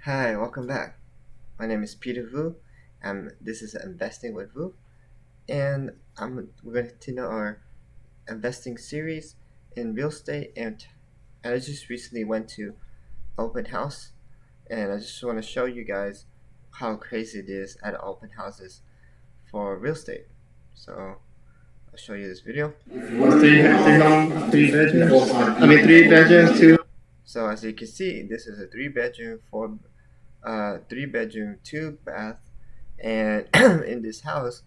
Hi, welcome back. My name is Peter Vu. This is Investing with Vu, and we're going to continue our investing series in real estate. And I just recently went to open house, and I just want to show you guys how crazy it is at open houses for real estate. So I'll show you this video. Three bedrooms. I mean, three bedrooms, two. So as you can see, this is a three bedroom, two bath, and in this house,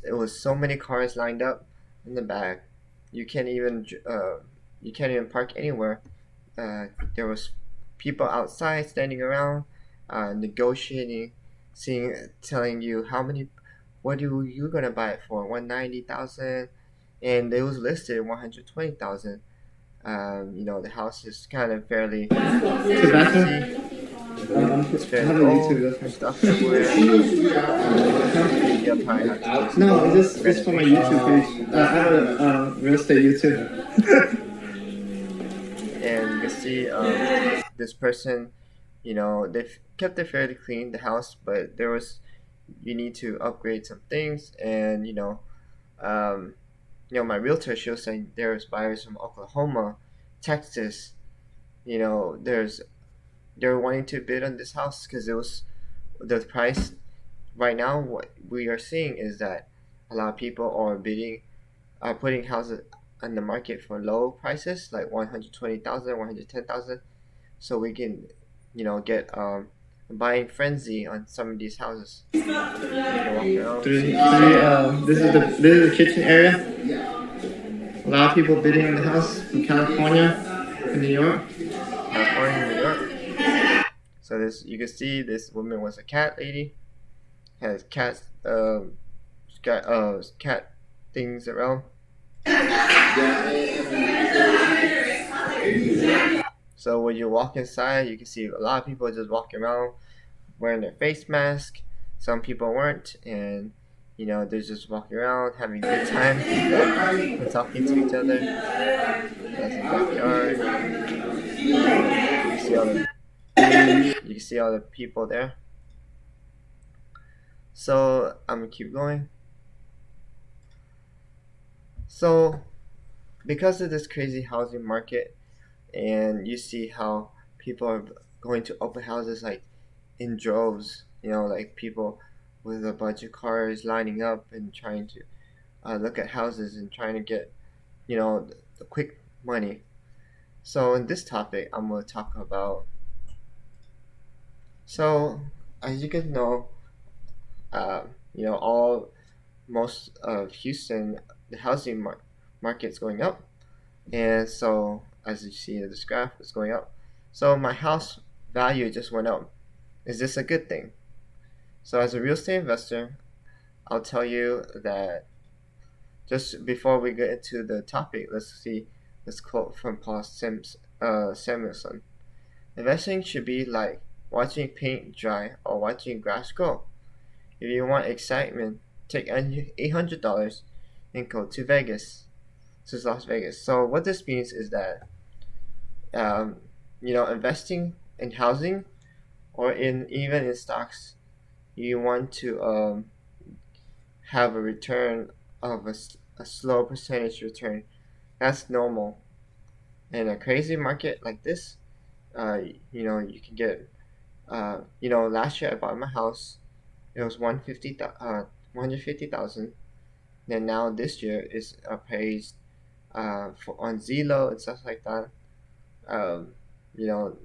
it was so many cars lined up in the back. You can't even you can't even park anywhere. There was people outside standing around, negotiating, telling you what you gonna buy it for 190,000, and it was listed 120,000. The house is kind of fairly Two bedrooms. it's fairly old, stuff everywhere. You'll probably have to No, it's for my YouTube page. I have a real estate YouTube. and you can see this person, they've kept it fairly clean, the house, but you need to upgrade some things, and um, my realtor, she was saying there's buyers from Oklahoma, Texas, they're wanting to bid on this house because it was the price. Right now, what we are seeing is that a lot of people are putting houses on the market for low prices, like 120,000, 110,000, so we can, get buying frenzy on some of these houses. You can walk around. This is the kitchen area. A lot of people bidding on the house from California and New York. California, New York. So you can see this woman was a cat lady, has cat things around. So when you walk inside, you can see a lot of people just walking around wearing their face mask. Some people weren't, and they're just walking around having a good time and talking to each other. That's the backyard. You can see all the people there. So I'm gonna keep going. So because of this crazy housing market, and you see how people are going to open houses like in droves, like people with a bunch of cars lining up and trying to look at houses and trying to get the quick money. So in this topic, I'm going to talk about, so as you can know, uh, all most of Houston, the housing market's going up, and so as you see in this graph, it's going up. So my house value just went up. Is this a good thing? So as a real estate investor, I'll tell you that just before we get into the topic, let's see this quote from Paul Samuelson. Investing should be like watching paint dry or watching grass grow. If you want excitement, take $800 and go to Vegas. This is Las Vegas. So what this means is that investing in housing or even in stocks, you want to have a return of a slow percentage return. That's normal. In a crazy market like this, you can get, last year I bought my house. It was 150,000. Then now this year is appraised on Zillow and stuff like that. Um, you know,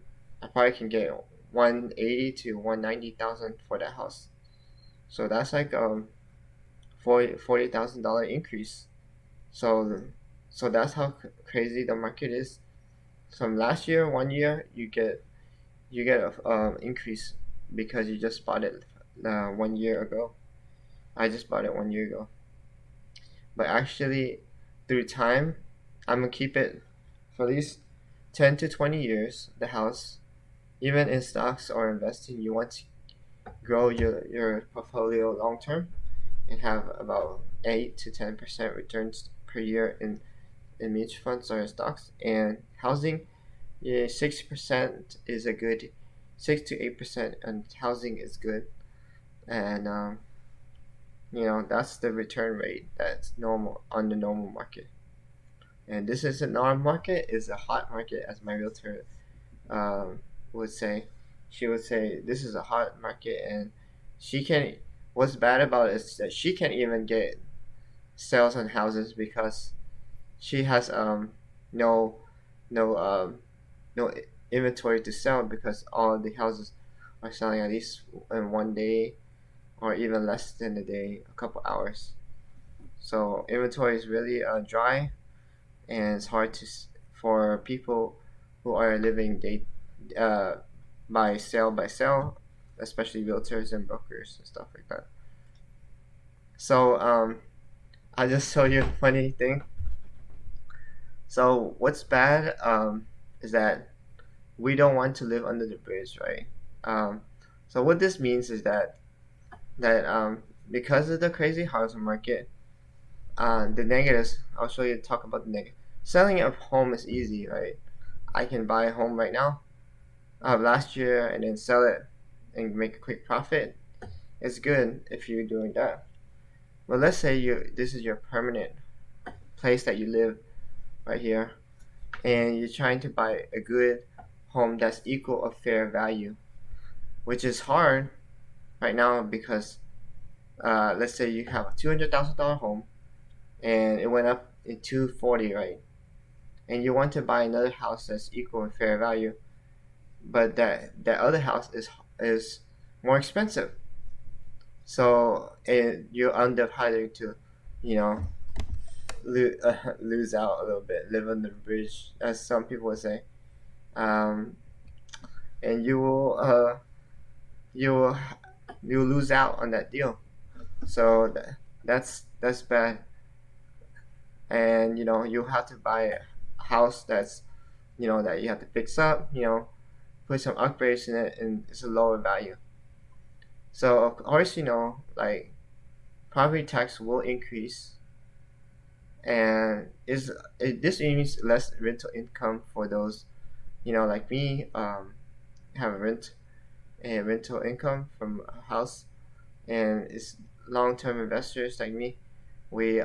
I probably can get 180 to 190,000 for that house. So that's like $40,000 increase. So that's how crazy the market is. From last year, 1 year, you get a increase because you just bought it 1 year ago. I just bought it 1 year ago. But actually, through time, I'm gonna keep it for at least 10 to 20 years. The house, even in stocks or investing, you want to grow your portfolio long term and have about 8 to 10% returns per year in mutual funds or stocks. And housing, yeah, 6% is a good 6 to 8%, and housing is good, and that's the return rate that's normal on the normal market. And this is a non-market, is a hot market, as my realtor would say. She would say this is a hot market, and she can. What's bad about it is that she can't even get sales on houses because she has no no no inventory to sell, because all the houses are selling at least in one day, or even less than a day, a couple hours. So inventory is really dry, and it's hard for people who are living uh, by sale, especially realtors and brokers and stuff like that. So I just show you a funny thing. So what's bad is that we don't want to live under the bridge, right? Um, so what this means is that because of the crazy housing market, the negatives. I'll show you. Talk about the negative. Selling a home is easy, right? I can buy a home right now, last year, and then sell it and make a quick profit. It's good if you're doing that. But let's say this is your permanent place that you live right here, and you're trying to buy a good home that's equal of fair value, which is hard right now because let's say you have a $200,000 home and it went up in 240, right? And you want to buy another house that's equal in fair value, but that other house is more expensive. So you end up having to, you know, lose out a little bit, live under the bridge, as some people would say, um, and you will you lose out on that deal. So that's bad, and you have to buy a house that's that you have to fix up, put some upgrades in it, and it's a lower value. So of course, like property tax will increase, and this means less rental income for those, like me, have a rental income from a house, and it's long-term investors like me. We're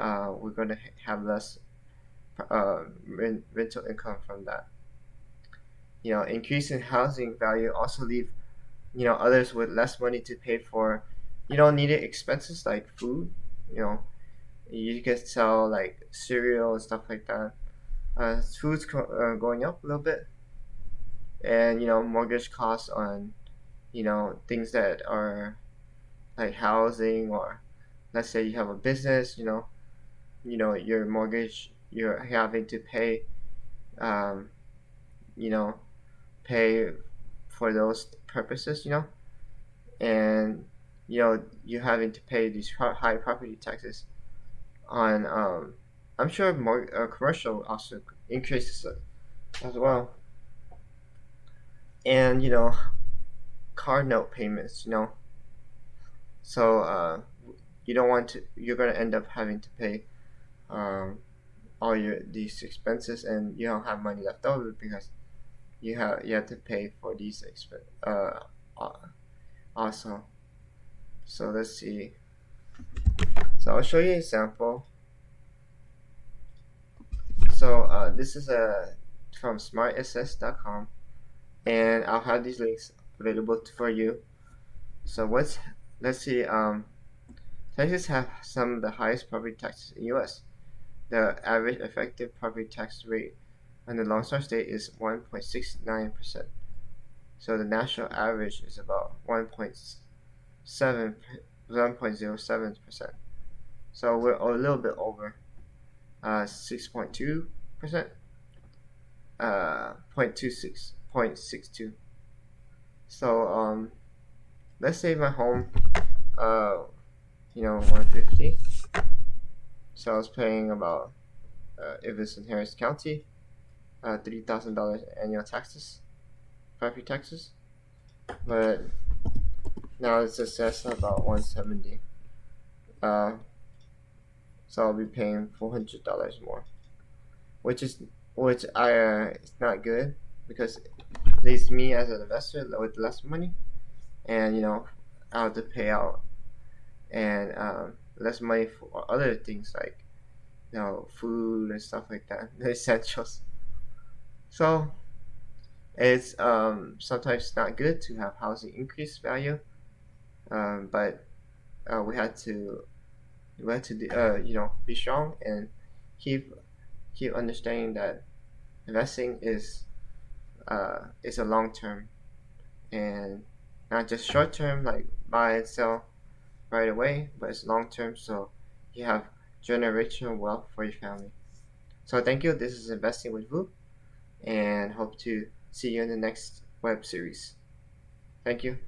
gonna have less rental income from that. Increase in housing value also leave others with less money to pay for needed expenses like food. You know, you can sell like cereal and stuff like that. Food's going up a little bit, and mortgage costs on things that are like housing, or let's say you have a business. Your mortgage, you're having to pay, um, you know, pay for those purposes. And you're having to pay these high property taxes on. I'm sure more commercial also increases as well, and car note payments. So you don't want to. You're gonna end up having to pay um, all these expenses, and you don't have money left over because you have to pay for these also. So let's see. So I'll show you an example. So this is from smartassess.com, and I'll have these links available for you. So let's see. Texas have some of the highest property taxes in U.S. The average effective property tax rate on the Lone Star State is 1.69%. So the national average is about 1.07%. So we're a little bit over 6.2%, 0.62. So let's say my home, 150. So I was paying about, if it's in Harris County, $3,000 annual taxes, property taxes. But now it's assessed at about 170. So I'll be paying $400 more, which it's not good, because leaves me as an investor with less money, and I have to pay out and less money for other things like food and stuff like that, the essentials. So it's sometimes not good to have housing increase value, but we had to be strong and keep keep understanding that investing is a long term and not just short term like buy and sell right away, but it's long term, so you have generational wealth for your family. So thank you. This is Investing with Vu, and hope to see you in the next web series. Thank you.